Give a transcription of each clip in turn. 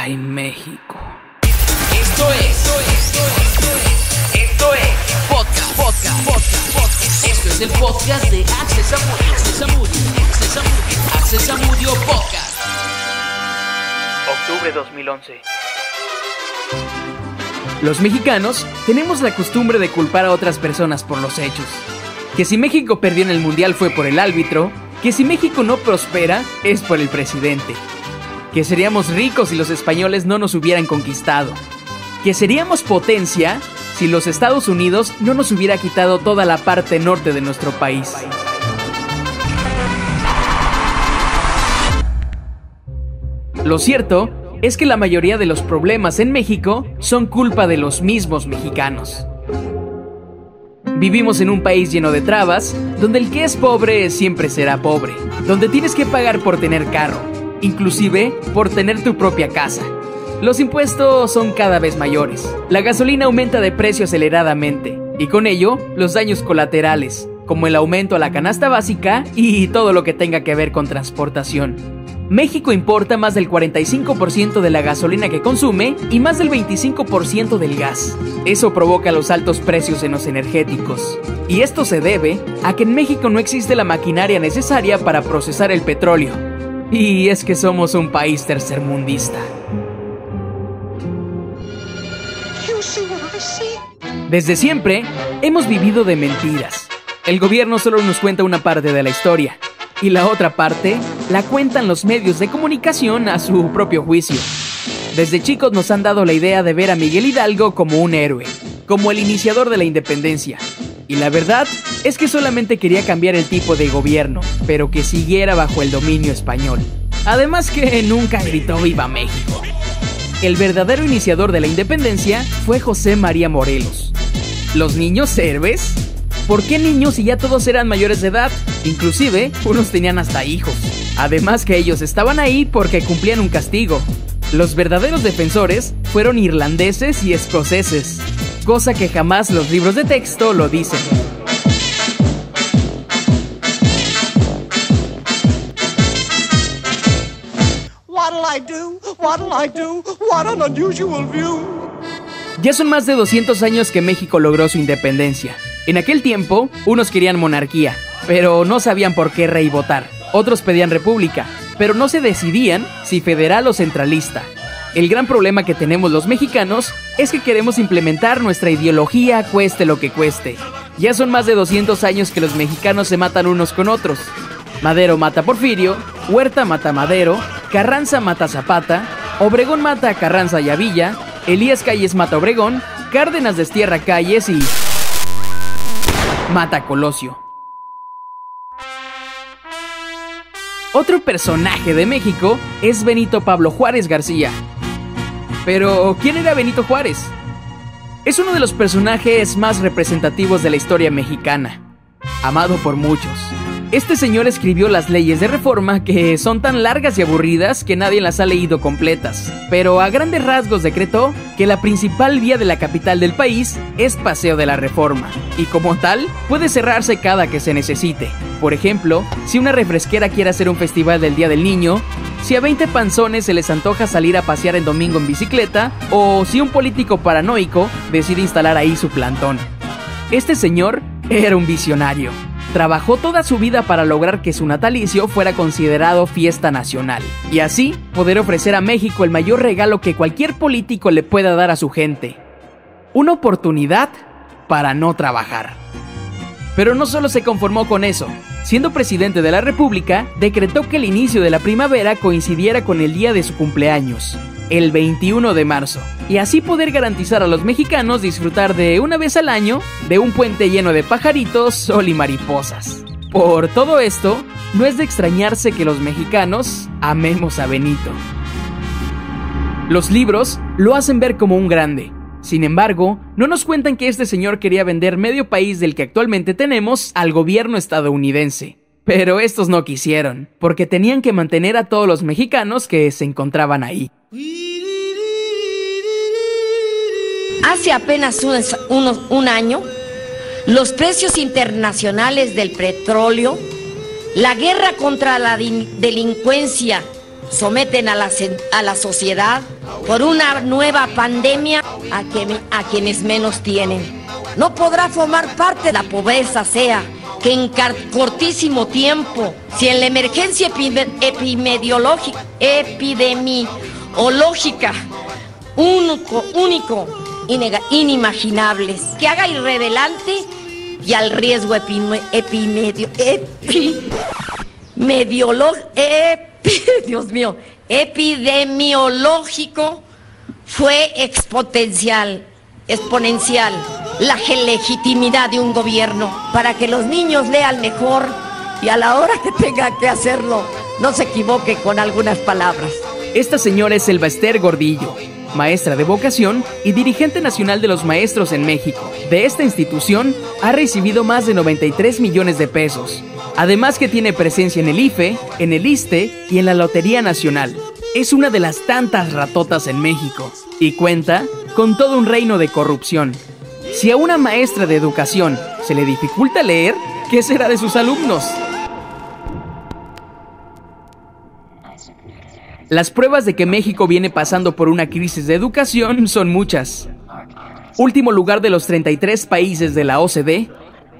Ay, México. Esto es podcast. Esto es el podcast de Access Zamudio Podcast. Octubre 2011. Los mexicanos tenemos la costumbre de culpar a otras personas por los hechos. Que si México perdió en el Mundial fue por el árbitro, que si México no prospera es por el presidente, que seríamos ricos si los españoles no nos hubieran conquistado, que seríamos potencia si los Estados Unidos no nos hubiera quitado toda la parte norte de nuestro país. Lo cierto es que la mayoría de los problemas en México son culpa de los mismos mexicanos. Vivimos en un país lleno de trabas, donde el que es pobre siempre será pobre, donde tienes que pagar por tener carro, inclusive por tener tu propia casa. Los impuestos son cada vez mayores, la gasolina aumenta de precio aceleradamente, y con ello, los daños colaterales, como el aumento a la canasta básica y todo lo que tenga que ver con transportación. México importa más del 45% de la gasolina que consume y más del 25% del gas. Eso provoca los altos precios en los energéticos. Y esto se debe a que en México no existe la maquinaria necesaria para procesar el petróleo. Y es que somos un país tercermundista. Desde siempre hemos vivido de mentiras. El gobierno solo nos cuenta una parte de la historia. Y la otra parte la cuentan los medios de comunicación a su propio juicio. Desde chicos nos han dado la idea de ver a Miguel Hidalgo como un héroe, como el iniciador de la independencia. Y la verdad es que solamente quería cambiar el tipo de gobierno, pero que siguiera bajo el dominio español. Además que nunca gritó ¡Viva México! El verdadero iniciador de la independencia fue José María Morelos. ¿Los niños héroes? ¿Por qué niños si ya todos eran mayores de edad? Inclusive, unos tenían hasta hijos. Además que ellos estaban ahí porque cumplían un castigo. Los verdaderos defensores fueron irlandeses y escoceses, cosa que jamás los libros de texto lo dicen. What an unusual view. Ya son más de 200 años que México logró su independencia. En aquel tiempo, unos querían monarquía, pero no sabían por qué rey votar. Otros pedían república, pero no se decidían si federal o centralista. El gran problema que tenemos los mexicanos es que queremos implementar nuestra ideología cueste lo que cueste. Ya son más de 200 años que los mexicanos se matan unos con otros. Madero mata a Porfirio, Huerta mata a Madero, Carranza mata a Zapata, Obregón mata a Carranza y a Villa, Elías Calles mata a Obregón, Cárdenas destierra a Calles y mata a Colosio. Otro personaje de México es Benito Pablo Juárez García. Pero, ¿quién era Benito Juárez? Es uno de los personajes más representativos de la historia mexicana, amado por muchos. Este señor escribió las leyes de reforma que son tan largas y aburridas que nadie las ha leído completas, pero a grandes rasgos decretó que la principal vía de la capital del país es Paseo de la Reforma, y como tal, puede cerrarse cada que se necesite. Por ejemplo, si una refresquera quiere hacer un festival del Día del Niño, si a 20 panzones se les antoja salir a pasear en domingo en bicicleta, o si un político paranoico decide instalar ahí su plantón. Este señor era un visionario. Trabajó toda su vida para lograr que su natalicio fuera considerado fiesta nacional, y así poder ofrecer a México el mayor regalo que cualquier político le pueda dar a su gente: una oportunidad para no trabajar. Pero no solo se conformó con eso. Siendo presidente de la República, decretó que el inicio de la primavera coincidiera con el día de su cumpleaños, el 21 de marzo, y así poder garantizar a los mexicanos disfrutar de una vez al año de un puente lleno de pajaritos, sol y mariposas. Por todo esto, no es de extrañarse que los mexicanos amemos a Benito. Los libros lo hacen ver como un grande. Sin embargo, no nos cuentan que este señor quería vender medio país del que actualmente tenemos al gobierno estadounidense. Pero estos no quisieron, porque tenían que mantener a todos los mexicanos que se encontraban ahí. Hace apenas un año, los precios internacionales del petróleo, la guerra contra la delincuencia someten a la sociedad por una nueva pandemia a quienes menos tienen. No podrá formar parte de la pobreza, sea que en cortísimo tiempo, si en la emergencia epidemiológica único, inimaginables, que haga irrelevante y al riesgo epidemiológico fue exponencial la legitimidad de un gobierno para que los niños lean mejor y a la hora que tenga que hacerlo no se equivoque con algunas palabras. Esta señora es Elba Ester Gordillo, maestra de vocación y dirigente nacional de los maestros en México. De esta institución ha recibido más de 93 millones de pesos. Además que tiene presencia en el IFE, en el ISSSTE y en la Lotería Nacional. Es una de las tantas ratotas en México y cuenta con todo un reino de corrupción. Si a una maestra de educación se le dificulta leer, ¿qué será de sus alumnos? Las pruebas de que México viene pasando por una crisis de educación son muchas. Último lugar de los 33 países de la OCDE,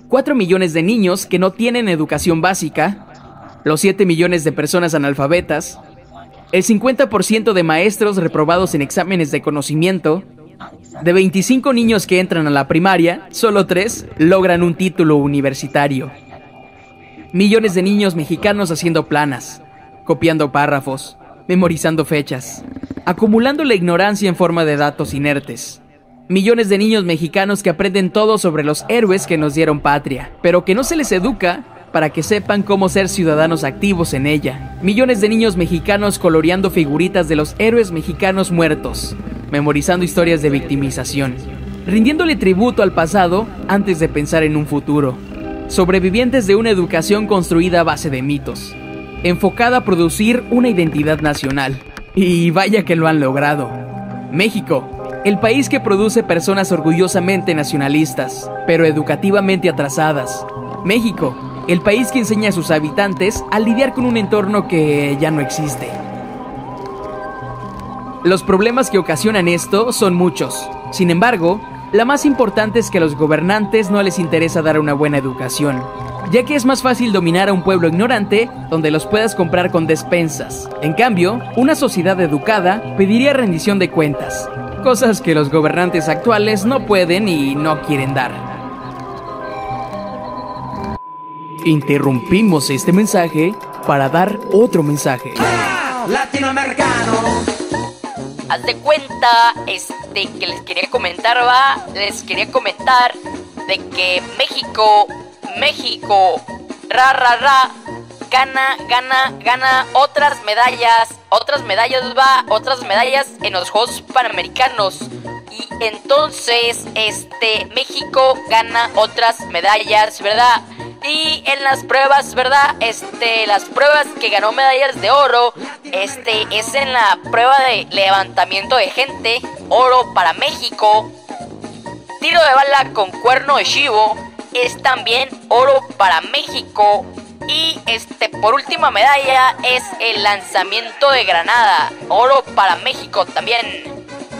4 millones de niños que no tienen educación básica, los 7 millones de personas analfabetas, el 50% de maestros reprobados en exámenes de conocimiento. De 25 niños que entran a la primaria, solo 3 logran un título universitario. Millones de niños mexicanos haciendo planas, copiando párrafos, memorizando fechas, acumulando la ignorancia en forma de datos inertes. Millones de niños mexicanos que aprenden todo sobre los héroes que nos dieron patria, pero que no se les educa para que sepan cómo ser ciudadanos activos en ella. Millones de niños mexicanos coloreando figuritas de los héroes mexicanos muertos, memorizando historias de victimización, rindiéndole tributo al pasado antes de pensar en un futuro. Sobrevivientes de una educación construida a base de mitos, enfocada a producir una identidad nacional. Y vaya que lo han logrado. México, el país que produce personas orgullosamente nacionalistas, pero educativamente atrasadas. México, el país que enseña a sus habitantes a lidiar con un entorno que ya no existe. Los problemas que ocasionan esto son muchos. Sin embargo, la más importante es que a los gobernantes no les interesa dar una buena educación, ya que es más fácil dominar a un pueblo ignorante donde los puedas comprar con despensas. En cambio, una sociedad educada pediría rendición de cuentas, cosas que los gobernantes actuales no pueden y no quieren dar. Interrumpimos este mensaje para dar otro mensaje. Latinoamericano. Haz de cuenta, que les quería comentar, de que México, gana otras medallas en los Juegos Panamericanos. Y entonces, México gana otras medallas, ¿verdad? Y en las pruebas, ¿verdad? Las pruebas que ganó medallas de oro, es en la prueba de levantamiento de gente, oro para México. Tiro de bala con cuerno de chivo, es también oro para México. Y por última medalla es el lanzamiento de granada, oro para México también.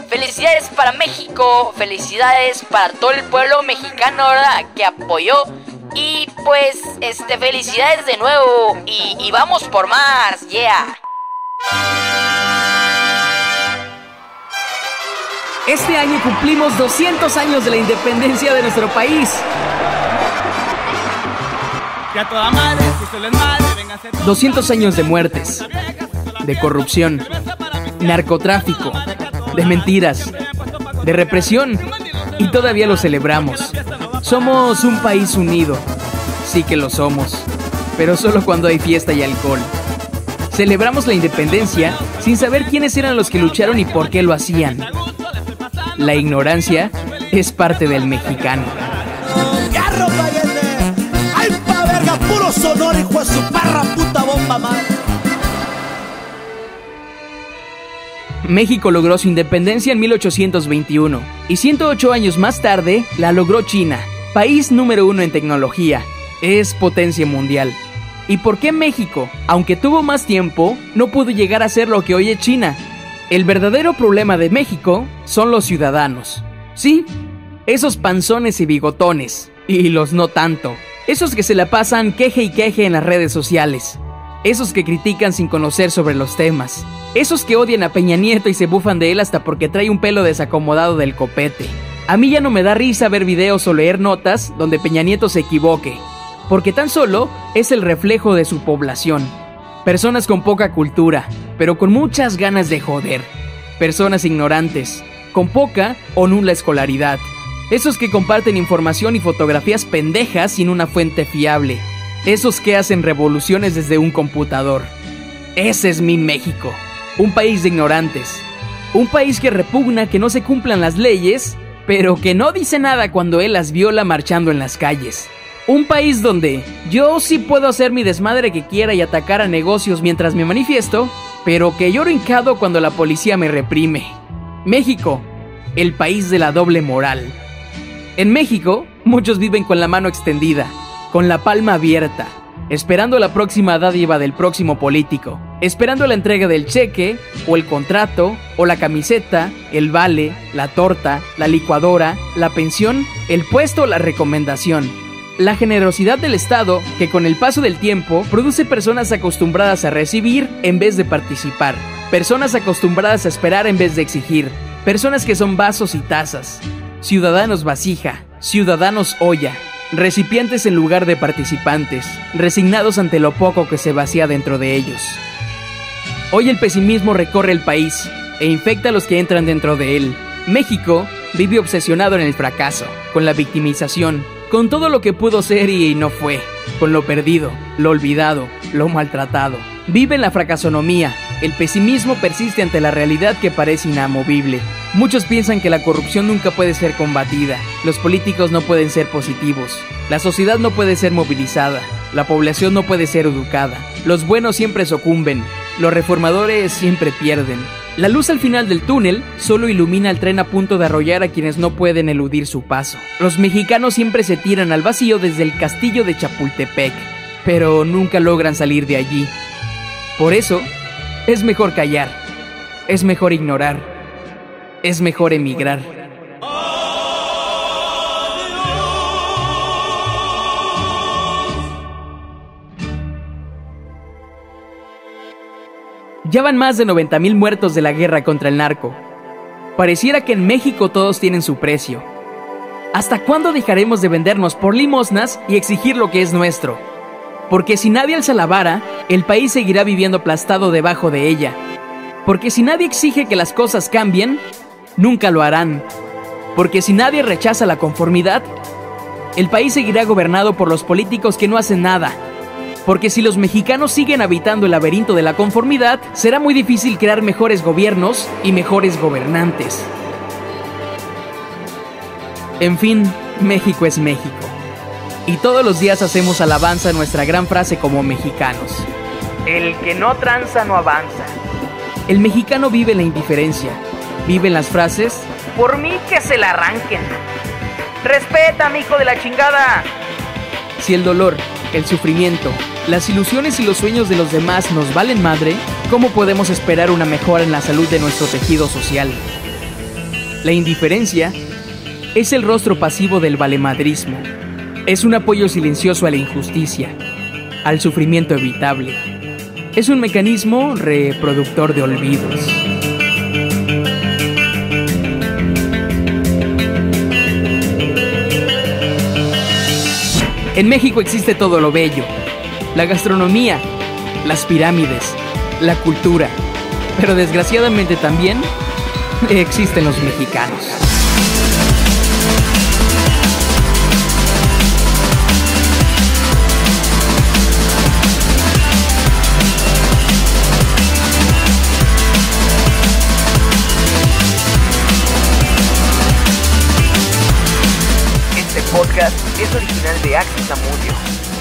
Felicidades para México, felicidades para todo el pueblo mexicano, ¿verdad?, que apoyó. Y pues, felicidades de nuevo y vamos por más, yeah. Este año cumplimos 200 años de la independencia de nuestro país. 200 años de muertes, de corrupción, narcotráfico, de mentiras, de represión, y todavía lo celebramos. Somos un país unido, sí que lo somos, pero solo cuando hay fiesta y alcohol. Celebramos la independencia sin saber quiénes eran los que lucharon y por qué lo hacían. La ignorancia es parte del mexicano. ¡Ay, pa' verga! ¡Puro sonoro, hijo de su parra puta bomba, man! México logró su independencia en 1821 y 108 años más tarde la logró China, país número 1 en tecnología. Es potencia mundial. ¿Y por qué México, aunque tuvo más tiempo, no pudo llegar a ser lo que hoy es China? El verdadero problema de México son los ciudadanos. Sí, esos panzones y bigotones, y los no tanto. Esos que se la pasan queje y queje en las redes sociales. Esos que critican sin conocer sobre los temas. Esos que odian a Peña Nieto y se bufan de él hasta porque trae un pelo desacomodado del copete. A mí ya no me da risa ver videos o leer notas donde Peña Nieto se equivoque, porque tan solo es el reflejo de su población. Personas con poca cultura, pero con muchas ganas de joder. Personas ignorantes, con poca o nula escolaridad. Esos que comparten información y fotografías pendejas sin una fuente fiable. Esos que hacen revoluciones desde un computador. Ese es mi México. Un país de ignorantes. Un país que repugna que no se cumplan las leyes, pero que no dice nada cuando él las viola marchando en las calles. Un país donde yo sí puedo hacer mi desmadre que quiera y atacar a negocios mientras me manifiesto, pero que lloro hincado cuando la policía me reprime. México, el país de la doble moral. En México, muchos viven con la mano extendida, con la palma abierta, esperando la próxima dádiva del próximo político, esperando la entrega del cheque, o el contrato, o la camiseta, el vale, la torta, la licuadora, la pensión, el puesto o la recomendación. La generosidad del Estado, que con el paso del tiempo produce personas acostumbradas a recibir en vez de participar, personas acostumbradas a esperar en vez de exigir, personas que son vasos y tazas, ciudadanos vasija, ciudadanos olla, recipientes en lugar de participantes, resignados ante lo poco que se vacía dentro de ellos. Hoy el pesimismo recorre el país e infecta a los que entran dentro de él. México vive obsesionado en el fracaso, con la victimización, con todo lo que pudo ser y no fue, con lo perdido, lo olvidado, lo maltratado. Vive en la fracasonomía. El pesimismo persiste ante la realidad que parece inamovible. Muchos piensan que la corrupción nunca puede ser combatida, los políticos no pueden ser positivos, la sociedad no puede ser movilizada, la población no puede ser educada, los buenos siempre sucumben, los reformadores siempre pierden. La luz al final del túnel solo ilumina el tren a punto de arrollar a quienes no pueden eludir su paso. Los mexicanos siempre se tiran al vacío desde el castillo de Chapultepec, pero nunca logran salir de allí. Por eso, es mejor callar, es mejor ignorar, es mejor emigrar. Ya van más de 90,000 muertos de la guerra contra el narco. Pareciera que en México todos tienen su precio. ¿Hasta cuándo dejaremos de vendernos por limosnas y exigir lo que es nuestro? Porque si nadie alza la vara, el país seguirá viviendo aplastado debajo de ella. Porque si nadie exige que las cosas cambien, nunca lo harán. Porque si nadie rechaza la conformidad, el país seguirá gobernado por los políticos que no hacen nada. Porque si los mexicanos siguen habitando el laberinto de la conformidad, será muy difícil crear mejores gobiernos y mejores gobernantes. En fin, México es México. Y todos los días hacemos alabanza a nuestra gran frase como mexicanos. El que no tranza no avanza. El mexicano vive en la indiferencia. Vive en las frases, por mí que se la arranquen. Respeta, mijo de la chingada. Si el dolor, el sufrimiento, las ilusiones y los sueños de los demás nos valen madre, ¿cómo podemos esperar una mejora en la salud de nuestro tejido social? La indiferencia es el rostro pasivo del valemadrismo. Es un apoyo silencioso a la injusticia, al sufrimiento evitable. Es un mecanismo reproductor de olvidos. En México existe todo lo bello. La gastronomía, las pirámides, la cultura. Pero desgraciadamente también existen los mexicanos. Este podcast es original de Access Amudio.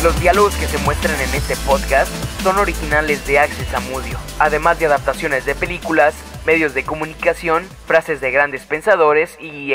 Los diálogos que se muestran en este podcast son originales de Access Amudio, además de adaptaciones de películas, medios de comunicación, frases de grandes pensadores y